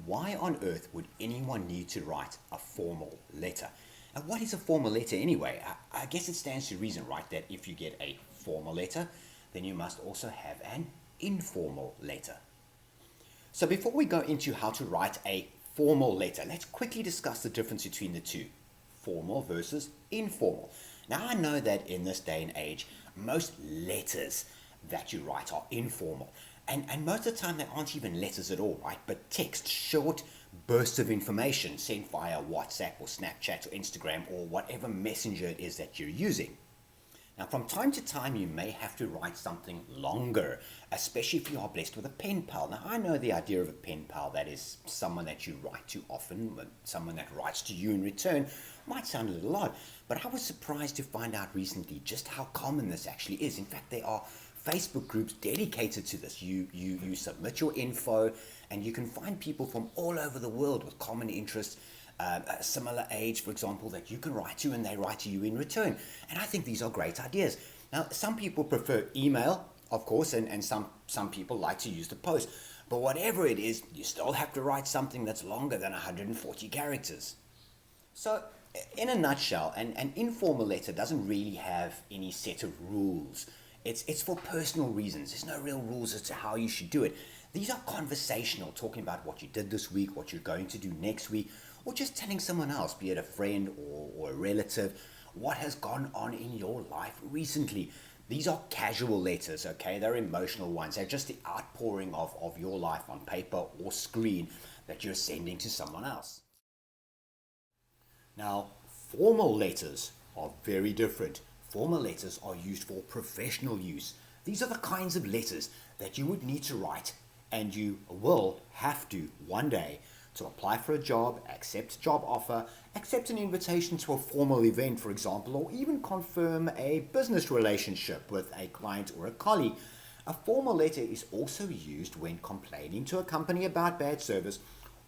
Why on earth would anyone need to write a formal letter? And what is a formal letter anyway? I guess it stands to reason, right, that if you get a formal letter, then you must also have an informal letter. So before we go into how to write a formal letter, let's quickly discuss the difference between the two, formal versus informal. Now I know that in this day and age, most letters that you write are informal. And most of the time they aren't even letters at all, right? But text, short bursts of information sent via WhatsApp or Snapchat or Instagram or whatever messenger it is that you're using. Now, from time to time, you may have to write something longer, especially if you are blessed with a pen pal. Now, I know the idea of a pen pal, that is someone that you write to often, someone that writes to you in return, might sound a little odd, but I was surprised to find out recently just how common this actually is. In fact, there are Facebook groups dedicated to this. You submit your info, and you can find people from all over the world with common interests, a similar age, for example, that you can write to and they write to you in return. And I think these are great ideas. Now, some people prefer email, of course, and some people like to use the post. But whatever it is, you still have to write something that's longer than 140 characters. So, in a nutshell, an informal letter doesn't really have any set of rules. It's for personal reasons. There's no real rules as to how you should do it. These are conversational, talking about what you did this week, what you're going to do next week, or just telling someone else, be it a friend or a relative, what has gone on in your life recently. These are casual letters, okay? They're emotional ones. They're just the outpouring of your life on paper or screen that you're sending to someone else. Now, formal letters are very different. Formal letters are used for professional use. These are the kinds of letters that you would need to write, and you will have to one day, to apply for a job, accept a job offer, accept an invitation to a formal event, for example, or even confirm a business relationship with a client or a colleague. A formal letter is also used when complaining to a company about bad service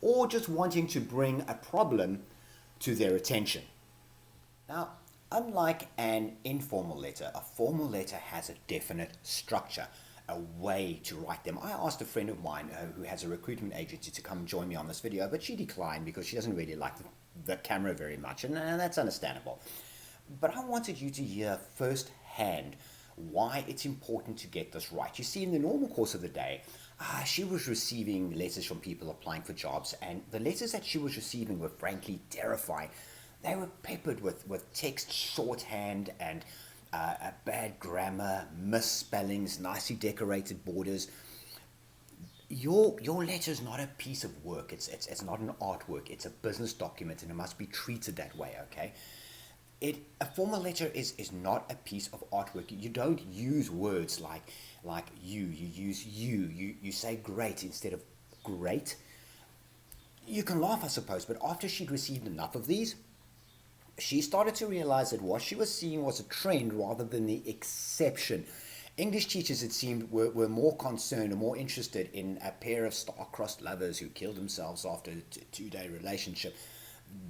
or just wanting to bring a problem to their attention. Now, unlike an informal letter, a formal letter has a definite structure, a way to write them. I asked a friend of mine who has a recruitment agency to come join me on this video, but she declined because she doesn't really like the camera very much, and that's understandable. But I wanted you to hear firsthand why it's important to get this right. You see, in the normal course of the day, she was receiving letters from people applying for jobs, and the letters that she was receiving were frankly terrifying. They were peppered with text shorthand and bad grammar, misspellings, nicely decorated borders. Your letter is not a piece of work. It's not an artwork. It's a business document, and it must be treated that way, okay? A formal letter is not a piece of artwork. You don't use words like you use you say great instead of great. You can laugh, I suppose, but after she'd received enough of these, she started to realize that what she was seeing was a trend rather than the exception. English teachers, it seemed, were more concerned or more interested in a pair of star-crossed lovers who killed themselves after a two-day relationship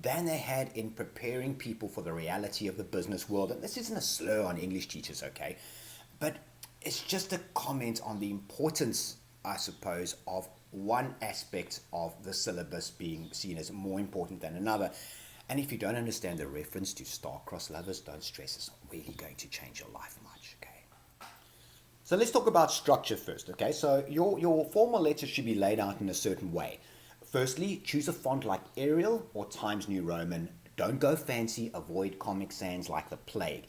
than they had in preparing people for the reality of the business world. And this isn't a slur on English teachers, okay? But it's just a comment on the importance, I suppose, of one aspect of the syllabus being seen as more important than another. And if you don't understand the reference to star-crossed lovers, don't stress. It's not really going to change your life much, okay? So let's talk about structure first, okay? So your formal letter should be laid out in a certain way. Firstly, choose a font like Arial or Times New Roman. Don't go fancy. Avoid Comic Sans like the plague.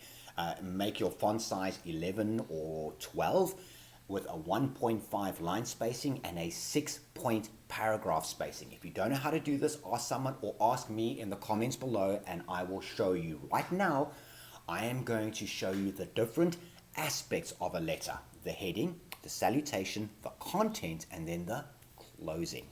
Make your font size 11 or 12 with a 1.5 line spacing and a 6-point paragraph spacing. If you don't know how to do this, ask someone or ask me in the comments below and I will show you. Right now, I am going to show you the different aspects of a letter. The heading, the salutation, the content, and then the closing.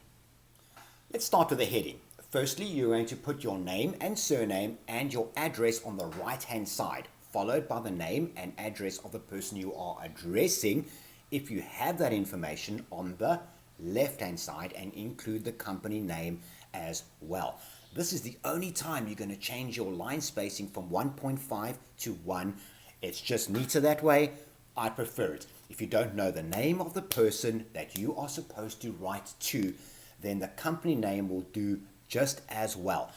Let's start with the heading. Firstly, you're going to put your name and surname and your address on the right-hand side, followed by the name and address of the person you are addressing, if you have that information, on the left-hand side, and include the company name as well. This is the only time you're going to change your line spacing from 1.5 to 1. It's just neater that way. I prefer it. If you don't know the name of the person that you are supposed to write to, then the company name will do just as well.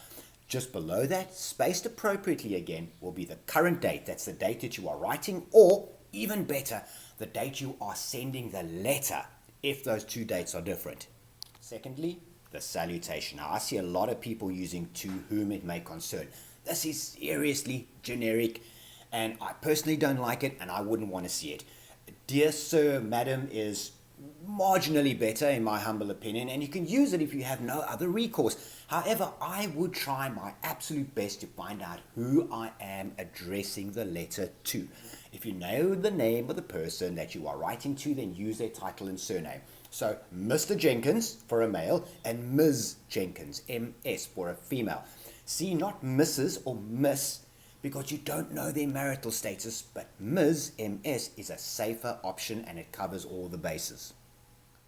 Just below that, spaced appropriately again, will be the current date. That's the date that you are writing, or even better, the date you are sending the letter, if those two dates are different. Secondly, the salutation. Now, I see a lot of people using "to whom it may concern." This is seriously generic, and I personally don't like it, and I wouldn't want to see it. Dear sir, madam is marginally better in my humble opinion, and you can use it if you have no other recourse. However, I would try my absolute best to find out who I am addressing the letter to. If you know the name of the person that you are writing to, then use their title and surname. So Mr. Jenkins for a male and Ms. Jenkins, MS, for a female. See, not Mrs. or Miss, because you don't know their marital status, but Ms. MS is a safer option and it covers all the bases.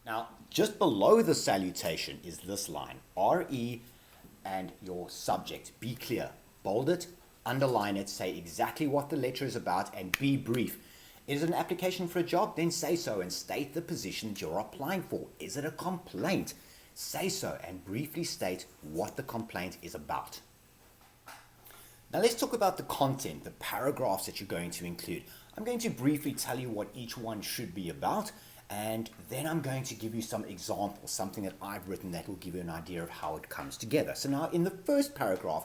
Now, just below the salutation is this line, RE and your subject. Be clear, bold it, underline it, say exactly what the letter is about, and be brief. Is it an application for a job? Then say so and state the position that you're applying for. Is it a complaint? Say so and briefly state what the complaint is about. Now let's talk about the content, the paragraphs that you're going to include. I'm going to briefly tell you what each one should be about, and then I'm going to give you some examples, something that I've written that will give you an idea of how it comes together. So now in the first paragraph,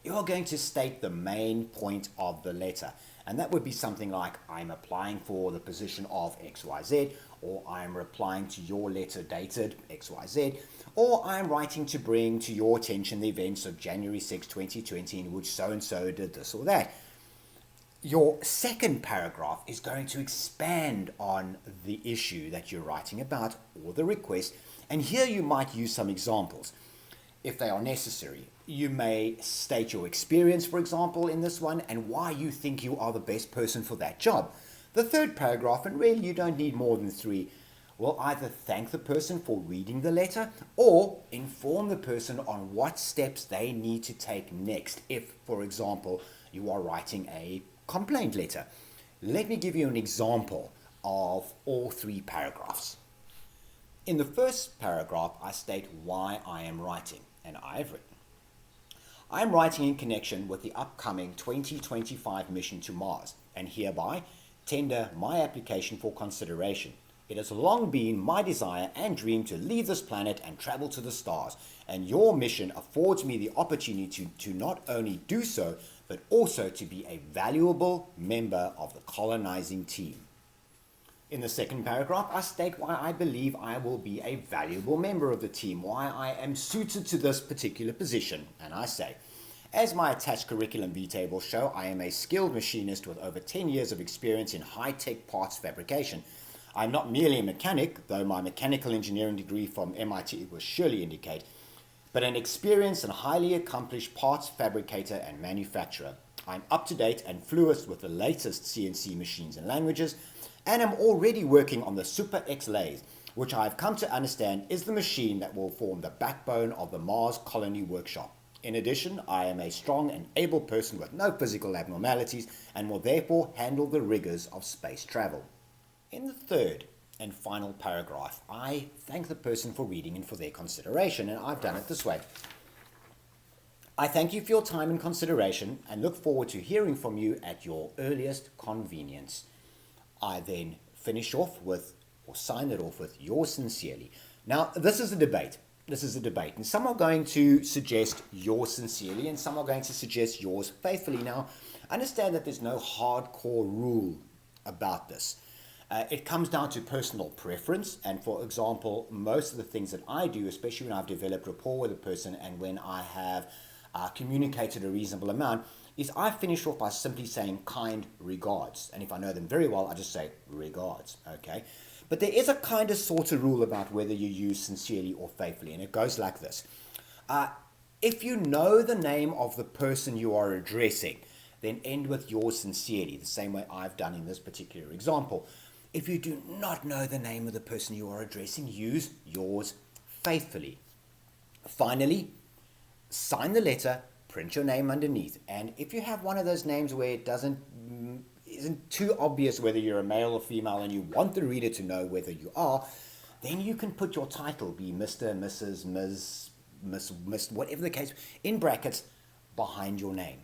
you're going to state the main point of the letter. And that would be something like, I'm applying for the position of XYZ, or I'm replying to your letter dated XYZ, or I'm writing to bring to your attention the events of January 6, 2020, in which so-and-so did this or that. Your second paragraph is going to expand on the issue that you're writing about, or the request, and here you might use some examples if they are necessary. You may state your experience, for example, in this one, and why you think you are the best person for that job. The third paragraph, and really you don't need more than three, will either thank the person for reading the letter or inform the person on what steps they need to take next if, for example, you are writing a complaint letter. Let me give you an example of all three paragraphs. In the first paragraph, I state why I am writing, and I have written, I am writing in connection with the upcoming 2025 mission to Mars, and hereby tender my application for consideration. It has long been my desire and dream to leave this planet and travel to the stars, and your mission affords me the opportunity to not only do so, but also to be a valuable member of the colonizing team. In the second paragraph, I state why I believe I will be a valuable member of the team, why I am suited to this particular position, and I say, as my attached curriculum vitae will show, I am a skilled machinist with over 10 years of experience in high-tech parts fabrication. I'm not merely a mechanic, though my mechanical engineering degree from MIT will surely indicate, but an experienced and highly accomplished parts fabricator and manufacturer. I'm up to date and fluent with the latest CNC machines and languages, and I'm already working on the Super X lathe, which I've come to understand is the machine that will form the backbone of the Mars Colony Workshop. In addition, I am a strong and able person with no physical abnormalities and will therefore handle the rigors of space travel. In the third and final paragraph, I thank the person for reading and for their consideration, and I've done it this way. I thank you for your time and consideration and look forward to hearing from you at your earliest convenience. I then finish off with, or sign it off with, yours sincerely. Now, this is a debate. And some are going to suggest yours sincerely, and some are going to suggest yours faithfully. Now, understand that there's no hardcore rule about this. It comes down to personal preference, and for example, most of the things that I do, especially when I've developed rapport with a person and when I have communicated a reasonable amount, is I finish off by simply saying kind regards. And if I know them very well, I just say regards, okay? But there is a kind of sort of rule about whether you use sincerely or faithfully, and it goes like this. If you know the name of the person you are addressing, then end with yours sincerely, the same way I've done in this particular example. If you do not know the name of the person you are addressing, use yours faithfully. Finally, sign the letter, print your name underneath, and if you have one of those names where it isn't too obvious whether you're a male or female and you want the reader to know whether you are, then you can put your title, be Mr., Mrs., Ms., Miss, whatever the case, in brackets behind your name.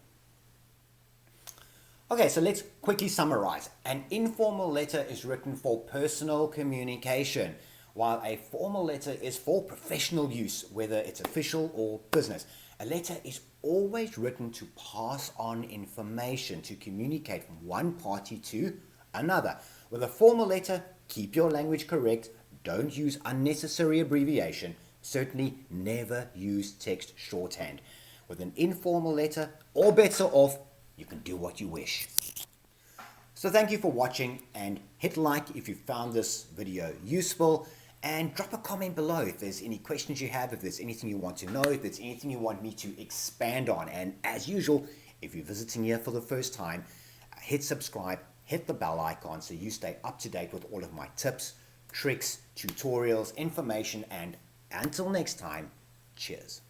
Okay, so let's quickly summarize. An informal letter is written for personal communication, while a formal letter is for professional use, whether it's official or business. A letter is always written to pass on information, to communicate from one party to another. With a formal letter, keep your language correct, don't use unnecessary abbreviation, certainly never use text shorthand. With an informal letter, all bets are off, you can do what you wish. So thank you for watching, and hit like if you found this video useful, and drop a comment below if there's any questions you have, if there's anything you want to know, if there's anything you want me to expand on. And as usual, if you're visiting here for the first time, hit subscribe, hit the bell icon so you stay up to date with all of my tips, tricks, tutorials, information, and until next time, cheers.